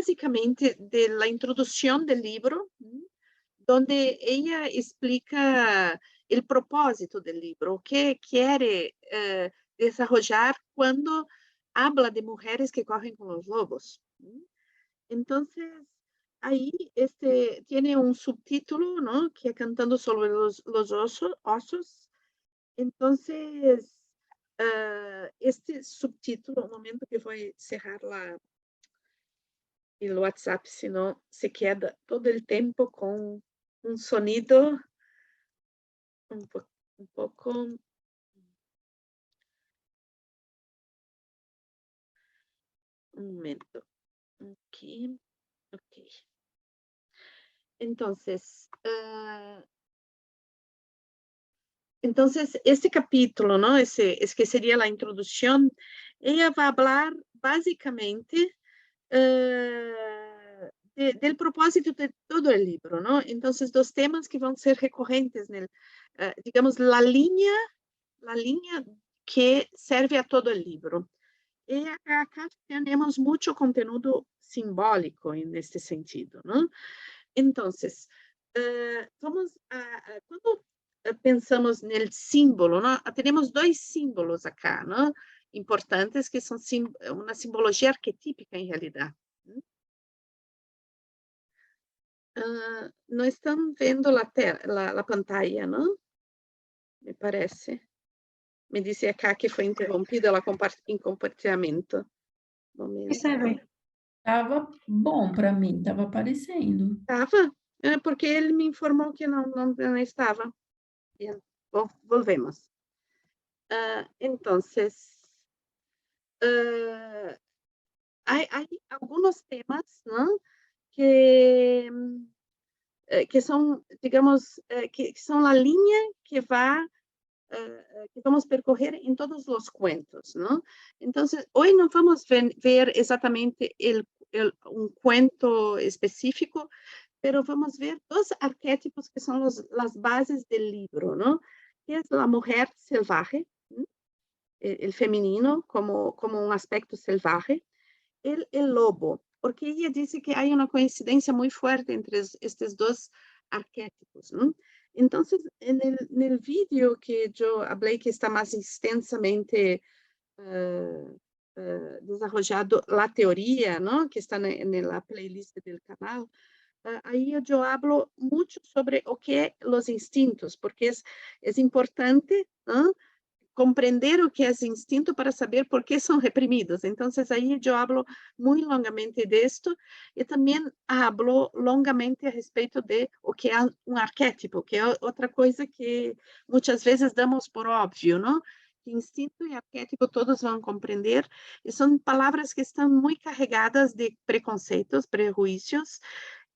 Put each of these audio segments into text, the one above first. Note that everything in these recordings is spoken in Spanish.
básicamente de la introducción del libro, donde ella explica el propósito del libro, qué quiere desarrollar cuando habla de mujeres que corren con los lobos. Entonces, ahí tiene un subtítulo, ¿no? Que cantando sobre los osos. Entonces, este subtítulo, un momento que voy a cerrar el WhatsApp, si no se queda todo el tiempo con un sonido un poco. Un momento. Aquí. Ok. Entonces, este capítulo, ¿no? Es que sería la introducción. Ella va a hablar básicamente del propósito de todo el libro, ¿no? Entonces, dos temas que van a ser recurrentes digamos, la línea que serve a todo el libro. Y acá tenemos mucho contenido simbólico en este sentido, ¿no? Entonces, cuando pensamos en el símbolo, ¿no? Tenemos dos símbolos acá, ¿no? Importantes que son una simbología arquetípica en realidad. No están viendo la pantalla, ¿no? Me parece. Me dice acá que foi interrompida em compartilhamento. Percebe? Tava bom para mim, tava aparecendo. Estava? Porque ele me informou que não estava. Bien, volvemos. Entonces, hay algunos temas, ¿no? Que, que son, digamos, que son la línea que que vamos a percorrer en todos los cuentos, ¿no? Entonces, hoy no vamos a ver exactamente un cuento específico, pero vamos a ver dos arquetipos que son las bases del libro, ¿no? Que es la mujer salvaje, ¿no? El femenino como un aspecto salvaje, el lobo, porque ella dice que hay una coincidencia muy fuerte entre estos dos arquetipos, ¿no? Entonces, en el vídeo que yo hablé, que está más extensamente desarrollado la teoría, ¿no? Que está en la playlist del canal, ahí yo hablo mucho sobre o que los instintos, porque es importante, ¿no? Comprender o que é instinto para saber por que são reprimidos. Então, aí eu hablo muito longamente disto e também hablo longamente a respeito de o que é um arquétipo, que é outra coisa que muitas vezes damos por óbvio, não? Instinto e arquétipo todos vão compreender, e são palavras que estão muito carregadas de preconceitos, prejuízos,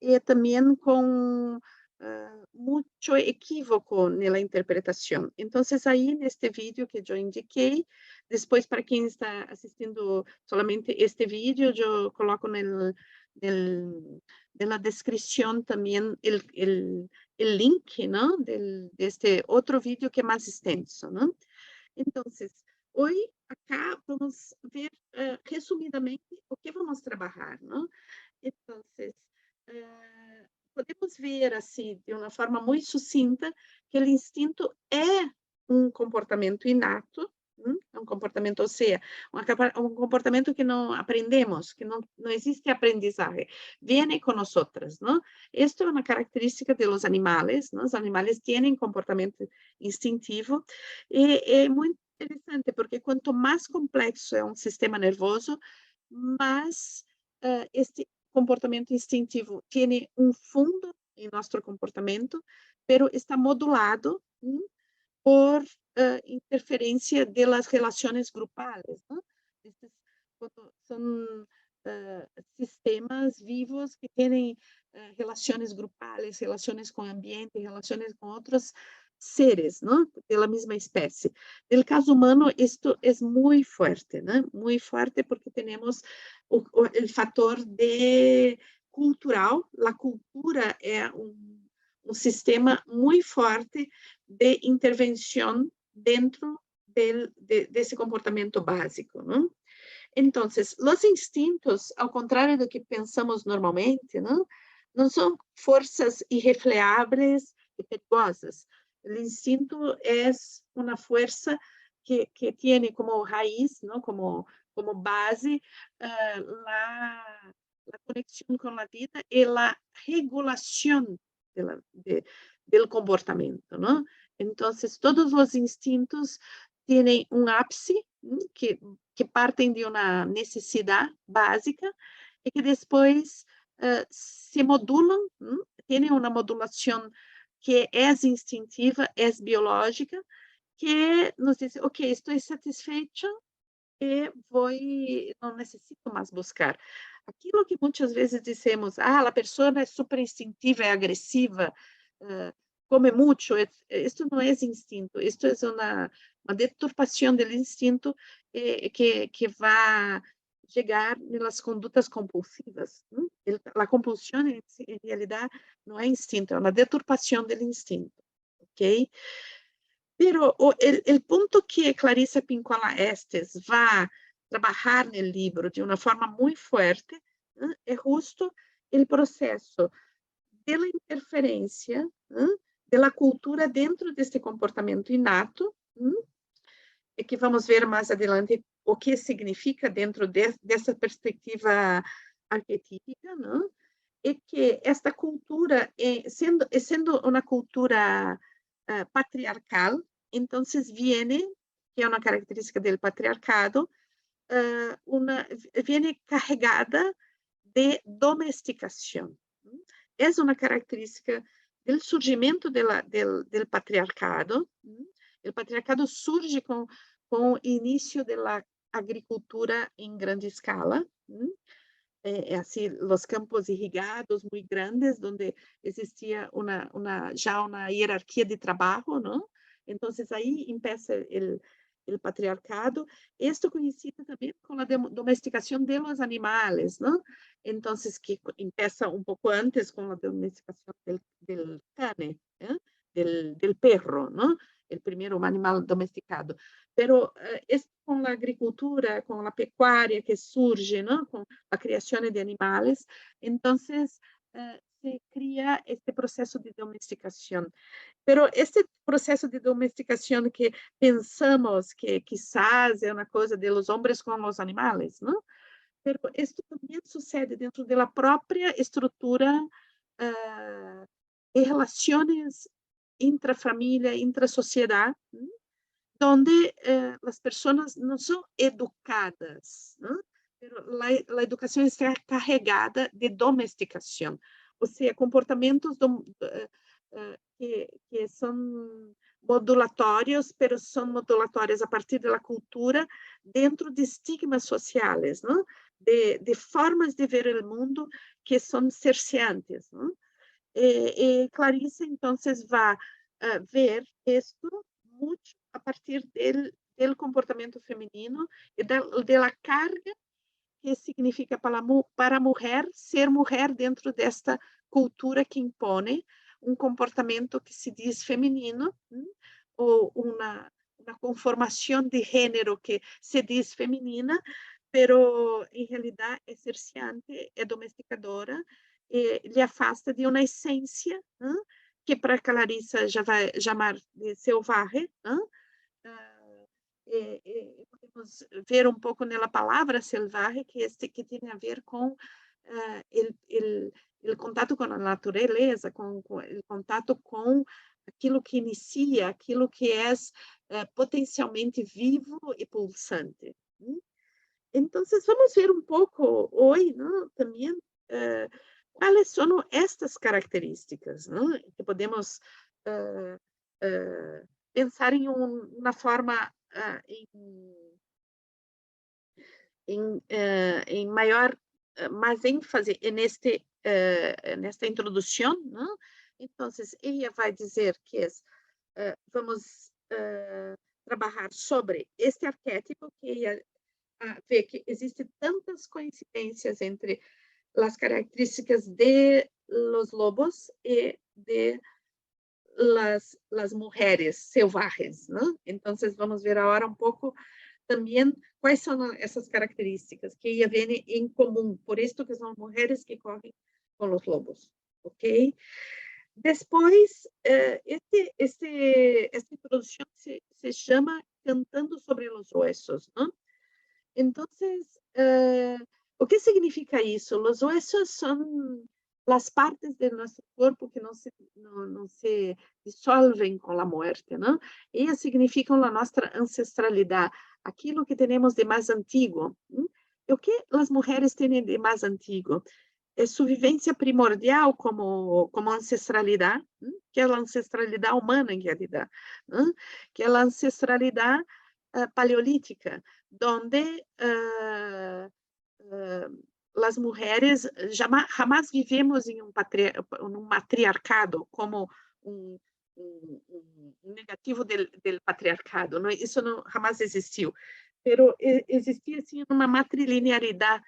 e também com mucho equívoco en la interpretación. Entonces, ahí en este vídeo que yo indiqué, después para quien está asistiendo solamente este vídeo, yo coloco de la descripción también el link, ¿no? De este otro vídeo que es más extenso, ¿no? Entonces, hoy acá vamos a ver resumidamente o que vamos a trabajar, ¿no? Entonces, podemos ver assim, de uma forma muito sucinta, que o instinto é um comportamento inato, é um comportamento, ou seja, um comportamento que não aprendemos, que não existe aprendizagem, vem com nós, não? Isto é uma característica dos animais, não? Os animais têm comportamento instintivo e é muito interessante, porque quanto mais complexo é um sistema nervoso, mais este comportamento instintivo tem um fundo em nosso comportamento, pero está modulado por interferência das relações grupais, ¿no? Estes são sistemas vivos que têm relações grupais, relações com o ambiente, relações com outros seres, ¿no? De la misma especie. No caso humano, esto es muy fuerte, ¿no? Muy fuerte porque tenemos el factor cultural. La cultura es un sistema muy fuerte de intervención dentro de ese comportamiento básico, ¿no? Entonces, los instintos, ao contrário do que pensamos normalmente, não são forças irrefleáveis e perigosas. O instinto é uma força que tem como raiz, como base, la conexión con la vida y la regulación del comportamiento, ¿no? Entonces, todos los instintos tienen un ápice que parten de una necesidad básica y que después se modulan, tienen una modulación que es instintiva, es biológica, que nos dice, ok, estoy satisfecho e não necessito mais buscar. Aquilo que muitas vezes dizemos, a pessoa é super instintiva, é agressiva, come muito, isto não é instinto, isto é uma deturpação do instinto que vai chegar nas condutas compulsivas. A compulsão, em realidade, não é instinto, é uma deturpação do instinto, ok? Pero el punto que Clarissa Pincola Estes va a trabajar en el libro de una forma muy fuerte es justo el proceso de la interferencia de la cultura dentro de este comportamento inato, e que vamos ver mais adelante o que significa dentro dessa perspectiva arquetípica, e que esta cultura, sendo uma cultura patriarcal, entonces viene, que es una característica del patriarcado, viene cargada de domesticación. Es una característica del surgimiento del patriarcado. El patriarcado surge con el inicio de la agricultura en grande escala. Así, los campos irrigados muy grandes, donde existía ya una jerarquía de trabajo, ¿no? Entonces, ahí empieza el patriarcado. Esto coincide también con la domesticación de los animales, ¿no? Entonces, que empieza un poco antes con la domesticación del cane, del perro, ¿no? El primer animal domesticado. Pero es con la agricultura, con la pecuaria que surge, ¿no? Con la creación de animales, entonces se crea este proceso de domesticación. Pero este proceso de domesticación que pensamos que quizás es una cosa de los hombres con los animales, ¿no? Pero esto también sucede dentro de la propia estructura de relaciones intrafamilia, intrasociedad, donde las personas no son educadas, ¿no? Pero la educación está carregada de domesticación, o sea, comportamientos que son modulatórios, pero son modulatórios a partir da cultura, dentro de estigmas sociais, ¿no? De formas de ver o mundo que são cerceantes, ¿no? Clarissa, então, vai ver isto muito a partir do comportamento feminino e da carga que significa para a mulher ser mulher dentro desta cultura que impõe um comportamento que se diz feminino, ou uma conformação de gênero que se diz feminina, pero em realidade é cerceante, é domesticadora, lhe afasta de uma essência que para Clarissa já vai chamar de selvagem, podemos ver um pouco nela palavra selvagem, que tem a ver com o contato com a natureza, com o contato com aquilo que inicia, aquilo que é potencialmente vivo e pulsante. Então, vamos ver um pouco hoje, não, também, quais são estas características, não, que podemos pensar em uma forma em maior mais ênfase nesta introdução, não? Então, ela vai dizer que vamos trabalhar sobre este arquétipo, que ela vê que existem tantas coincidências entre as características de los lobos e de las mujeres selvagens, ¿no? Entonces, vamos ver agora um pouco también cuáles son esas características que ella viene en común, por esto que son mujeres que corren con los lobos, ¿ok? Después, esta introducción se llama Cantando sobre los Huesos, ¿no? Entonces, ¿o qué significa eso? Los huesos son las partes de nuestro cuerpo que no se disuelven con la muerte, ¿no? Ellas significan la nuestra ancestralidad, aquilo que tenemos de más antiguo. ¿Mm? ¿Y qué las mujeres tienen de más antiguo? Es su vivencia primordial como ancestralidad, que es la ancestralidad humana en realidad, ¿no? Que es la ancestralidad paleolítica, donde las mujeres jamás vivimos en un matriarcado como un, un negativo del patriarcado, ¿no? Eso no, jamás existió, pero existía sí, una matrilinearidad.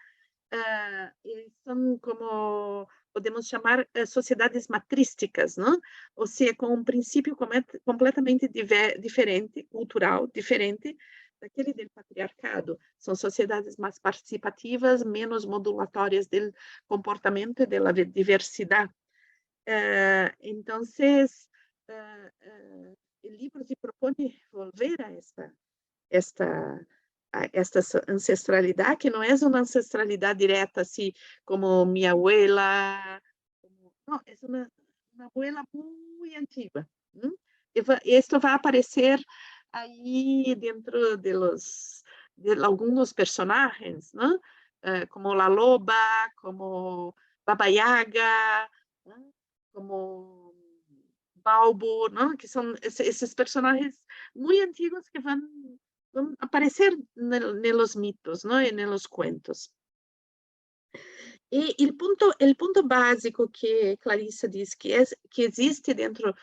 Son como podemos chamar sociedades matrísticas, não? Ou seja, com um princípio completamente diferente, cultural, diferente daquele do patriarcado. São sociedades mais participativas, menos modulatórias do comportamento e da diversidade. Então, o livro se propõe volver a esta ancestralidad, que no es una ancestralidad directa, así como mi abuela, no, es una abuela muy antigua. Esto va a aparecer ahí dentro de algunos personajes, ¿no? Como la loba, como Baba Yaga, ¿no? Como Balbo, ¿no? Que son esos personajes muy antiguos que van aparecer en los mitos, ¿no? En los cuentos. Y el punto básico que Clarissa dice que existe dentro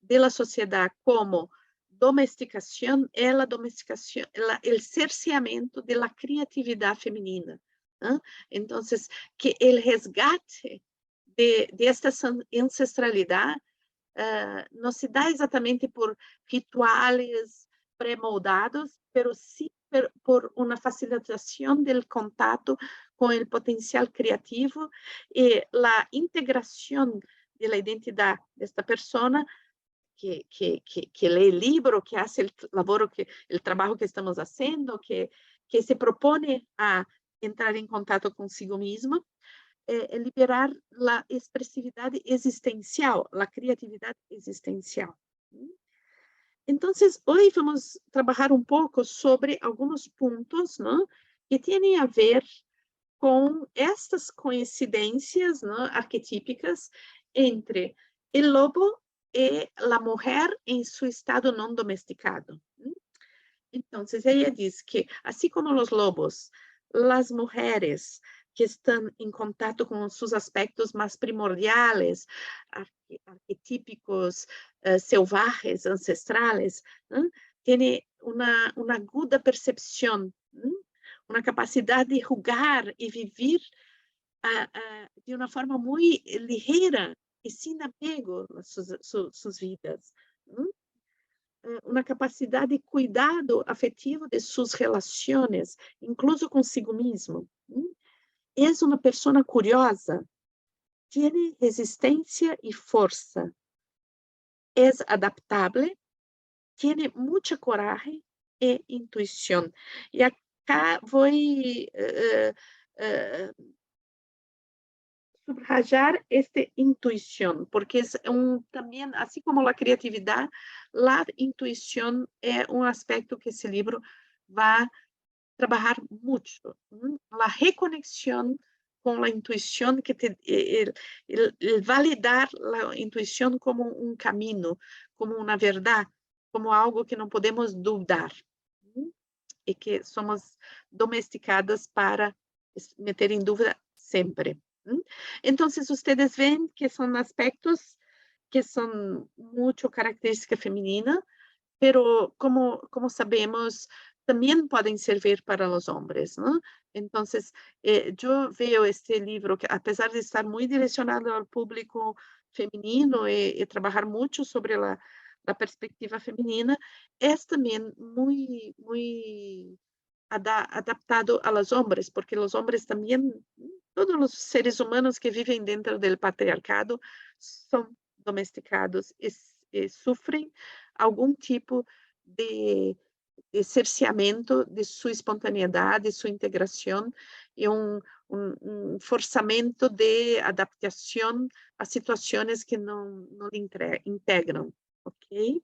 de la sociedad como domesticación es la domesticación, el cerceamiento de la creatividad femenina, ¿no? Entonces, que el resgate de esta ancestralidad no se dá exatamente por rituales pré-moldados, pero sí por una facilitación del contacto con el potencial creativo y la integración de la identidad de esta persona que lee el libro, que hace el trabajo que estamos haciendo, que se propone a entrar en contacto consigo misma, liberar a expressividade existencial, a criatividade existencial. Então, hoje vamos trabalhar um pouco sobre alguns pontos, ¿no? Que têm a ver com estas coincidências, ¿no? Arquetípicas entre o lobo e a mulher em seu estado não domesticado. Então, ela diz que, assim como os lobos, as mulheres que estão em contato com seus aspectos mais primordiais, arquetípicos, selvagens, ancestrales, têm uma aguda percepção, uma capacidade de jogar e viver de uma forma muito ligeira e sem apego nas suas vidas. Uma capacidade de cuidado afetivo de suas relações, incluso consigo mesmo. É uma pessoa curiosa, tem resistência e força, é adaptável, tem muita coragem e intuição. E acá vou subrayar esta intuição, porque também, assim como a criatividade, a intuição é um aspecto que esse livro vai trabalhar muito. A reconexão com a intuição, que validar a intuição como um caminho, como uma verdade, como algo que não podemos dudar, e que somos domesticadas para meter em dúvida sempre. Então, vocês veem que são aspectos que são muito característica feminina, pero como sabemos, também podem servir para os homens, ¿no? Então, eu vejo este livro, que apesar de estar muito direcionado ao público feminino e trabalhar muito sobre a perspectiva feminina, é também muito adaptado a los hombres, porque los hombres también, todos los seres humanos que viven dentro del patriarcado son domesticados y sufren algún tipo de cerceamento de su espontaneidad, de su integración y un forzamento de adaptación a situaciones que no integram, ¿ok?